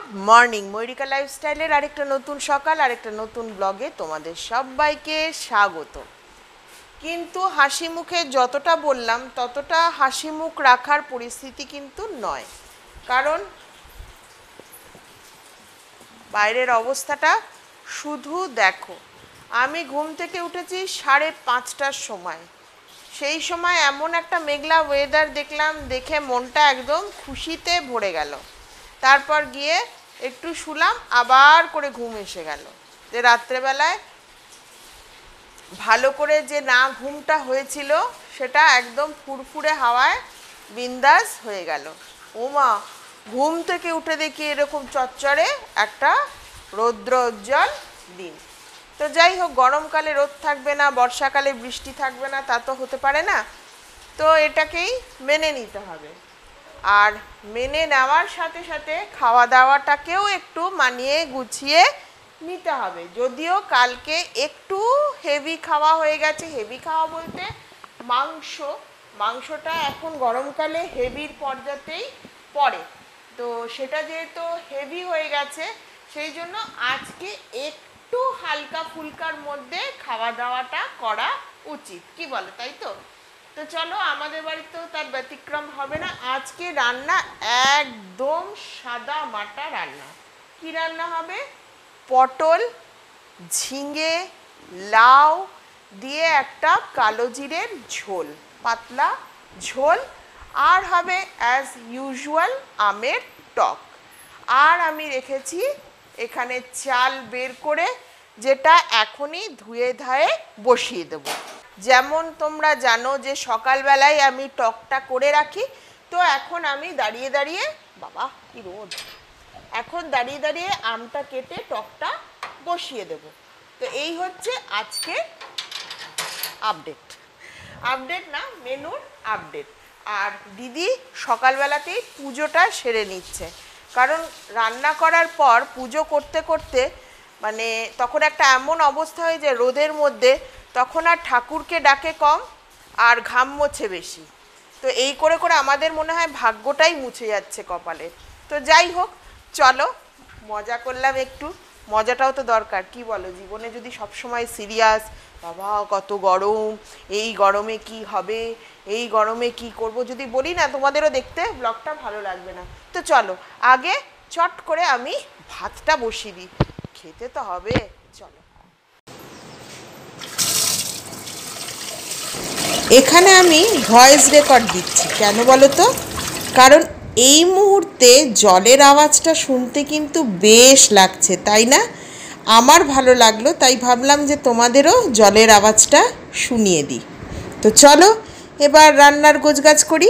Morning ময়ূরিকা লাইফস্টাইলের আরেকটা নতুন সকাল আরেকটা নতুন ব্লগে তোমাদের সবাইকে স্বাগত। কিন্তু হাসি মুখে যতটা বললাম ততটা হাসি মুখ রাখার পরিস্থিতি কিন্তু নয়, কারণ বাইরের অবস্থাটা শুধু দেখো। আমি ঘুম থেকে উঠেছি 5:30টার সময়। সেই সময় এমন একটা মেঘলা ওয়েদার দেখলাম, দেখে মনটা একদম খুশিতে ভরে গেল। তারপর গিয়ে একটু শুলাম, আবার করে ঘুম এসে গেল। যে রাত্রেবেলায় ভালো করে যে না ঘুমটা হয়েছিল সেটা একদম ফুরফুরে হাওয়ায় বিন্দাস হয়ে গেল। ওমা, ঘুম থেকে উঠে দেখি এরকম চচ্চড়ে একটা রৌদ্রোজ্জ্বল দিন। তো যাই হোক, গরমকালে রোদ থাকবে না, বর্ষাকালে বৃষ্টি থাকবে না, তা তো হতে পারে না। তো এটাকেই মেনে নিতে হবে। আর মেনে নেওয়ার সাথে সাথে খাওয়া দাওয়াটাকেও একটু মানিয়ে গুছিয়ে নিতে হবে। যদিও কালকে একটু হেভি খাওয়া হয়ে গেছে। হেভি খাওয়া বলতে মাংসটা এখন গরমকালে হেভির পর্যাতেই পড়ে। তো সেটা যেহেতু হেভি হয়ে গেছে, সেই জন্য আজকে একটু হালকা ফুলকার মধ্যে খাওয়া দাওয়াটা করা উচিত, কি বলো? তাই তো? তো চলো, আমাদের বাড়িতেও তার ব্যতিক্রম হবে না। আজকে রান্না একদম সাদা মাটা রান্না। কি রান্না হবে? পটল, ঝিঙে, লাউ দিয়ে একটা কালো জিরের ঝোল, পাতলা ঝোল। আর হবে অ্যাজ ইউজুয়াল আমের টক। আর আমি রেখেছি এখানে চাল বের করে, যেটা এখনই ধুয়ে ধায়ে বসিয়ে দেবো। যেমন তোমরা জানো যে সকালবেলায় আমি টকটা করে রাখি। তো এখন আমি দাঁড়িয়ে দাঁড়িয়ে, বাবা কি রোদ, এখন দাঁড়িয়ে দাঁড়িয়ে আমটা কেটে টকটা বসিয়ে দেব। তো এই হচ্ছে আজকে আপডেট না, মেনুর আপডেট। আর দিদি সকালবেলাতেই পুজোটা সেরে নিচ্ছে, কারণ রান্না করার পর পুজো করতে করতে মানে তখন একটা এমন অবস্থা হয়ে যায় রোদের মধ্যে, তখন আর ঠাকুরকে ডাকে কম আর ঘাম মোছে বেশি। তো এই করে করে আমাদের মনে হয় ভাগ্যটাই মুছে যাচ্ছে কপালে। তো যাই হোক, চলো মজা করলাম একটু, মজাটাও তো দরকার, কি বলো? জীবনে যদি সবসময় সিরিয়াস, বাবা কত গরম, এই গরমে কি হবে, এই গরমে কি করব যদি বলি না, তোমাদেরও দেখতে ব্লগটা ভালো লাগবে না। তো চলো আগে চট করে আমি ভাতটা বসিয়ে দিই, খেতে তো হবে। চলো, এখানে আমি ভয়েস রেকর্ড দিচ্ছি, কেন বলো তো? কারণ এই মুহূর্তে জলের আওয়াজটা শুনতে কিন্তু বেশ লাগছে, তাই না? আমার ভালো লাগলো, তাই ভাবলাম যে তোমাদেরও জলের আওয়াজটা শুনিয়ে দিই। তো চলো এবার রান্নার গোছগাছ করি।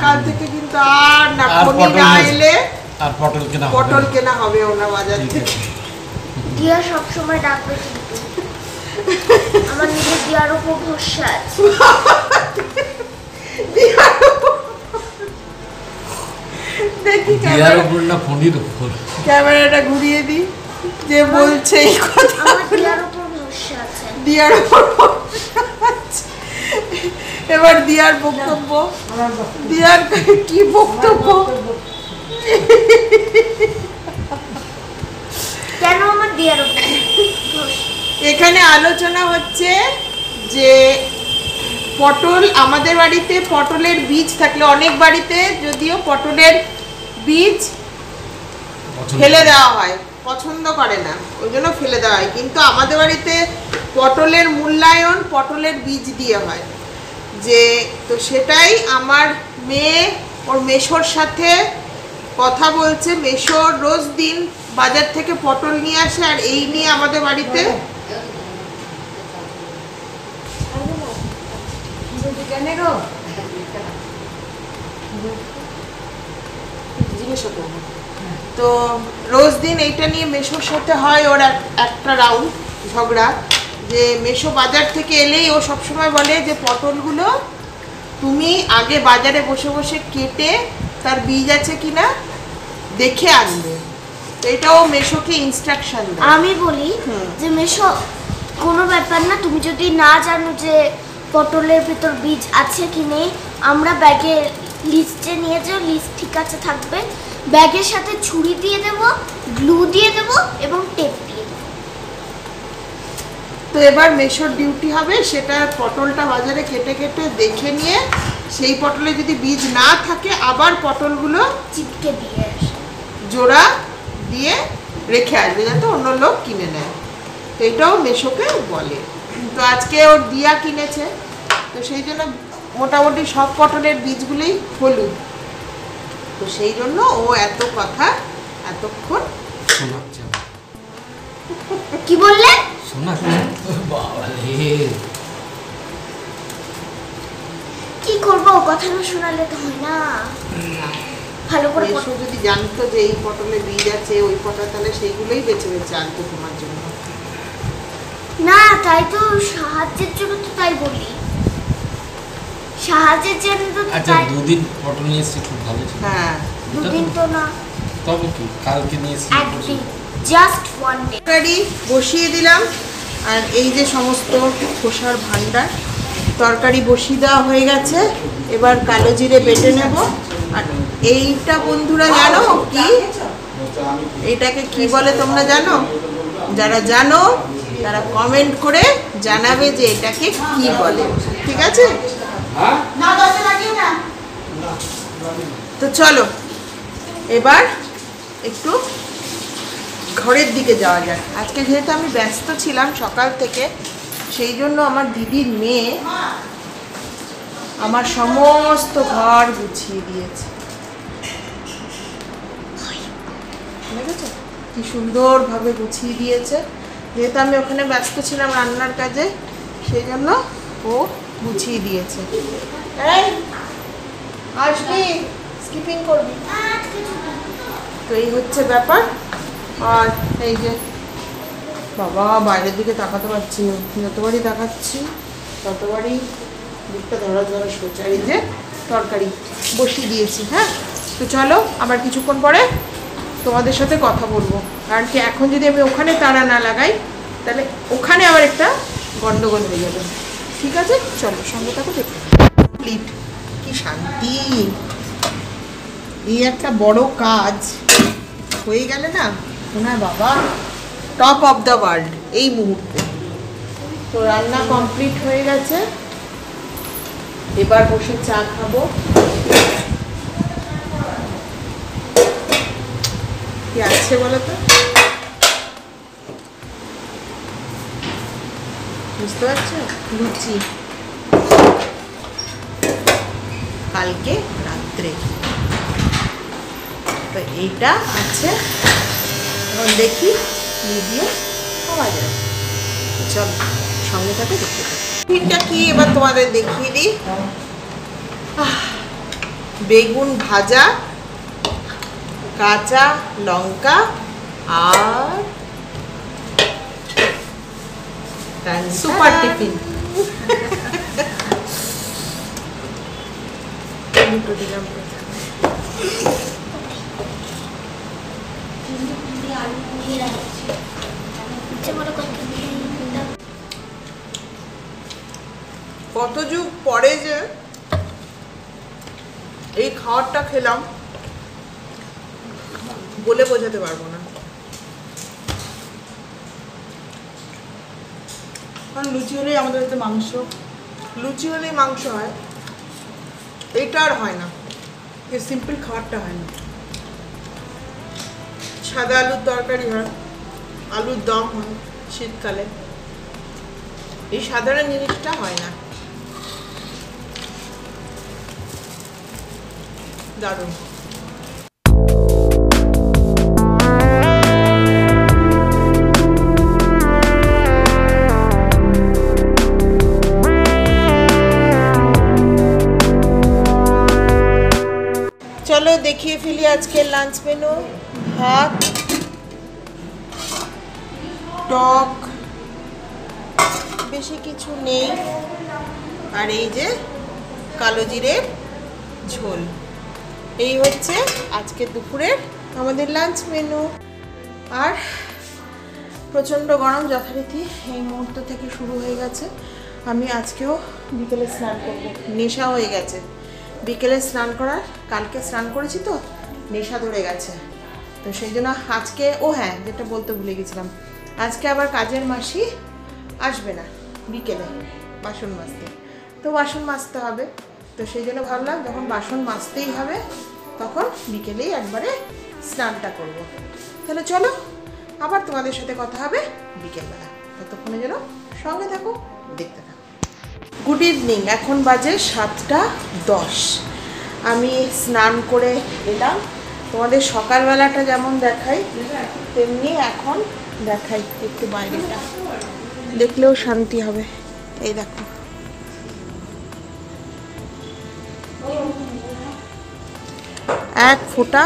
কাল থেকে কিন্তু আর নাকমনি না এলে আর পটল কেনা হবে ওনা বাজার থেকে। দিয়া সব সময় ডাকবে, কিন্তু আমার নিজের দিয়ার উপর ভরসা আছে। দেখি ক্যামেরাটা ঘুরিয়ে দিই, যে বলছে এই কথা। আমার দিয়ার উপর ভরসা আছে, দিয়ার উপর ভরসা আছে। এবার দিয়ার বক্তব্য, দিয়ার কি বক্তব্য? কেন আমার দিয়ার উপর? এখানে আলোচনা হচ্ছে যে পটল আমাদের বাড়িতে পটলের বীজ থাকলে, অনেক বাড়িতে যদিও পটলের বীজ ফেলে দেওয়া হয়, পছন্দ করে না ওই জন্য ফেলে দেওয়া হয়, কিন্তু আমাদের বাড়িতে পটলের মূল্যায়ন পটলের বীজ দিয়ে হয়। যে তো সেটাই আমার মেয়ে ওর মেশোর সাথে কথা বলছে, মেশোর রোজ দিন বাজার থেকে পটল নিয়ে আসে, আর এই নিয়ে আমাদের বাড়িতে তো রোজ দিন এইটা নিয়ে মেশোর সাথে হয় ওর একটা রাউন্ড ঝগড়া, যে মেশো বাজার থেকে এলেই ও সবসময় বলে যে পটলগুলো তুমি আগে বাজারে বসে বসে কেটে তার বীজ আছে কিনা দেখে আনবে। তো এটাও মেশোকে ইনস্ট্রাকশন দেয়। আমি বলি যে মেশো কোনো ব্যাপার না, তুমি যদি না জানো যে পটলের ভিতর বীজ আছে কি নেই, আমরা ব্যাগে লিস্টে নিয়ে যাও, লিস্ট ঠিক আছে থাকবে, ব্যাগের সাথে ছুরি দিয়ে দেবো, গ্লু দিয়ে দেবো এবং টেপ দিয়ে দেবো। তো এবার মেশোর ডিউটি হবে সেটা পটলটা বাজারে কেটে কেটে দেখে নিয়ে, সেই পটলে যদি বীজ না থাকে আবার পটলগুলো চিপকে দিয়ে আসে, জোড়া দিয়ে রেখে আসবে যাতে অন্য লোক কিনে নেয়। তো এটাও মেশোকে বলে। তো আজকে ওর দিয়া কিনেছে, তো সেই জন্য মোটামুটি সব পটলের বীজগুলোই হলুদ, তো সেই জন্য ও এত কথা এতক্ষণ শোনাচ্ছে। কি বললে? শোনাচ্ছে বাবা রে, কি করবো, কথা না শোনালে তো হয় না। ভালো করে মেশো যদি জানতো যে এই পটলে বীজ আছে ওই পটল, তাহলে সেইগুলোই বেছে বেছে আনতো তোমার জন্য। না, তাই তো সাহায্যের জন্য তো তাই বলি, সাহায্যের জন্য তো আচ্ছা তাই। দুদিন পটল নিয়ে এসেছি, খুব ভালো ছিল। হ্যাঁ, দুদিন তো না, তবে কি কালকে নিয়ে এসেছি। একদিন, জাস্ট ওয়ান ডে। তরকারি বসিয়ে দিলাম, আর এই যে সমস্ত খোসার ভান্ডার, তরকারি বসিয়ে দেওয়া হয়ে গেছে। এবার কালো জিরে বেটে নেব। আর এইটা বন্ধুরা জানো কি, এটাকে কি বলে তোমরা জানো? যারা জানো তারা কমেন্ট করে জানাবে যে এটাকে কি বলে, ঠিক আছে? তো চলো এবার একটু ঘরের দিকে যাওয়া যাক। আজকে যেহেতু আমি ব্যস্ত ছিলাম সকাল থেকে, সেই জন্য আমার দিদির মেয়ে আমার সমস্ত ঘর গুছিয়ে দিয়েছে। দেখেছো কি সুন্দরভাবে গুছিয়ে দিয়েছে। যেহেতু আমি ওখানে ব্যস্ত ছিলাম রান্নার কাজে, সেই জন্য ও গুছিয়ে দিয়েছে। এই আসবি, স্কিপিং করবি। তো এই হচ্ছে ব্যাপার। আর এই যে বাবা বাইরের দিকে তাকাতে পারছি না, যতবারই তাকাচ্ছি ততবারই দিকটা ধরা ধরা সোচা। এই যে তরকারি বসিয়ে দিয়েছি। হ্যাঁ, তো চলো আবার কিছুক্ষণ পরে তোমাদের সাথে কথা বলবো, কারণ কি এখন যদি আমি ওখানে তাড়া না লাগাই তাহলে ওখানে আবার একটা গন্ডগোল হয়ে যাবে। ঠিক আছে, চলো সঙ্গে থাকো, দেখো কমপ্লিট। কি শান্তি, এই একটা বড় কাজ হয়ে গেলে না না বাবা, টপ অফ দ্য ওয়ার্ল্ড এই মুহূর্তে। তো রান্না কমপ্লিট হয়ে গেছে, এবার বসে চা খাবো। কি আছে বলো তো, বুঝতে পারছো? লুচি কালকে রাত্রে, তো এইটা আছে। এখন দেখি দিয়ে খাওয়া যায়। চলো সঙ্গে থাকে, দেখতে থাকি। টিফিনটা কি এবার তোমাদের দেখিয়ে দিই। বেগুন ভাজা, কাঁচা লঙ্কা আর সুপার টিফিন। দিলাম কত যুগ পরে যে এই খাবারটা খেলাম বলে বোঝাতে পারবো না। কারণ লুচি হলেই আমাদের হাতে মাংস, লুচি হলে মাংস হয়, এইটা আর হয় না, এই সিম্পল খাবারটা হয় না। সাদা আলুর তরকারি হয়, আলুর দম হয় শীতকালে, এই সাধারণ জিনিসটা হয় না। দারুণ। চলো দেখিয়ে ফেলি আজকের লাঞ্চ মেনু। ভাত, টক, বেশি কিছু নেই, আর এই যে কালো জিরের ঝোল। এই হচ্ছে আজকে দুপুরের আমাদের লাঞ্চ মেনু। আর প্রচণ্ড গরম যথারীতি এই মুহূর্ত থেকে শুরু হয়ে গেছে। আমি আজকেও বিকেলে স্নান করব, নেশা হয়ে গেছে বিকেলে স্নান করার। কালকে স্নান করেছি তো নেশা ধরে গেছে, তো সেই জন্য আজকে, ও হ্যাঁ যেটা বলতে ভুলে গেছিলাম, আজকে আবার কাজের মাসি আসবে না বিকেলে বাসন মাজতে, তো বাসন মাজতে হবে। তো সেই জন্য ভাবলাম যখন বাসন মাজতেই হবে তখন বিকেলেই একবারে স্নানটা করব। তাহলে চলো আবার তোমাদের সাথে কথা হবে বিকেলবেলা, ততক্ষণে যেন সঙ্গে থাকো, দেখতে থাকো। গুড ইভিনিং, এখন বাজে 7:10। আমি স্নান করে এলাম। তোমাদের সকালবেলাটা যেমন দেখাই তেমনি এখন দেখাই, একটু বাইরেটা দেখলেও শান্তি হবে। এই দেখো, এক ফোঁটা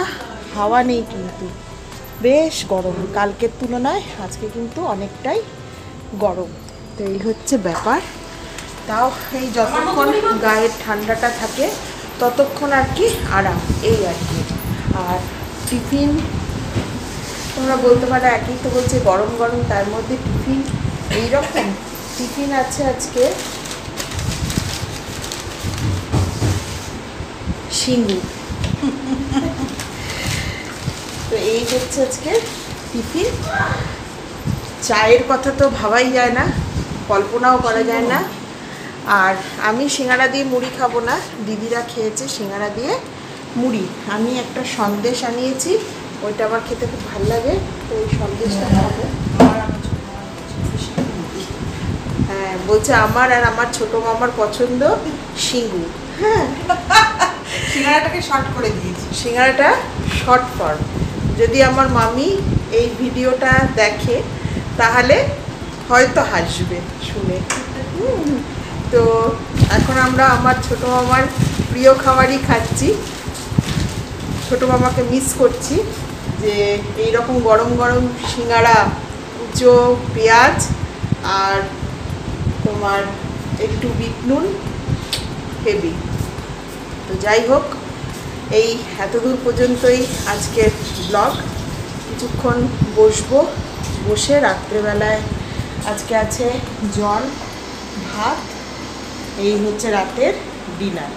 হাওয়া নেই, কিন্তু বেশ গরম। কালকের তুলনায় আজকে কিন্তু অনেকটাই গরম। তো এই হচ্ছে ব্যাপার। তাও এই যতক্ষণ গায়ের ঠান্ডাটা থাকে ততক্ষণ আর কি আরাম, এই আর কি। আর টিফিন তোমরা বলতে পারো একই তো বলছে গরম গরম, তার মধ্যে টিফিন এইরকম। টিফিন আছে আজকে সিঙ্গুর। তো এই হচ্ছে আজকে টিফিন। চায়ের কথা তো ভাবাই যায় না, কল্পনাও করা যায় না। আর আমি সিঙ্গাড়া দিয়ে মুড়ি খাবো না, দিদিরা খেয়েছে সিঙ্গাড়া দিয়ে মুড়ি। আমি একটা সন্দেশ আনিয়েছি, ওইটা আমার খেতে খুব ভালো লাগে, তো ওই সন্দেশটা খাবো। হ্যাঁ বলছে আমার আর আমার ছোটো মামার পছন্দ সিঙ্গুর। হ্যাঁ সিঙ্গাড়াটাকে শর্ট করে দিয়েছি। সিঙ্গাড়াটা শর্ট ফর্ম। যদি আমার মামি এই ভিডিওটা দেখে তাহলে হয়তো হাসবে শুনে। তো এখন আমরা আমার ছোটো মামার প্রিয় খাবারই খাচ্ছি। ছোটো মামাকে মিস করছি, যে এই রকম গরম গরম সিঙ্গাড়া, কুচো পেঁয়াজ আর তোমার একটু বিট নুন, হেভি। তো যাই হোক, এই এতদূর পর্যন্তই আজকের ব্লগ। কিছুক্ষণ বসবো, বসে রাত্রেবেলায় আজকে আছে জল ভাত, এই হচ্ছে রাতের ডিনার।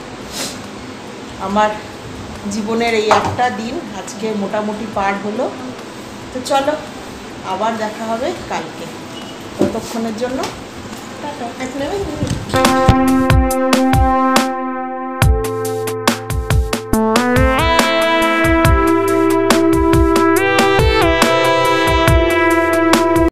আমার জীবনের এই একটা দিন আজকে মোটামুটি পার হলো। তো চলো আবার দেখা হবে কালকে, ততক্ষণের জন্য টাটা।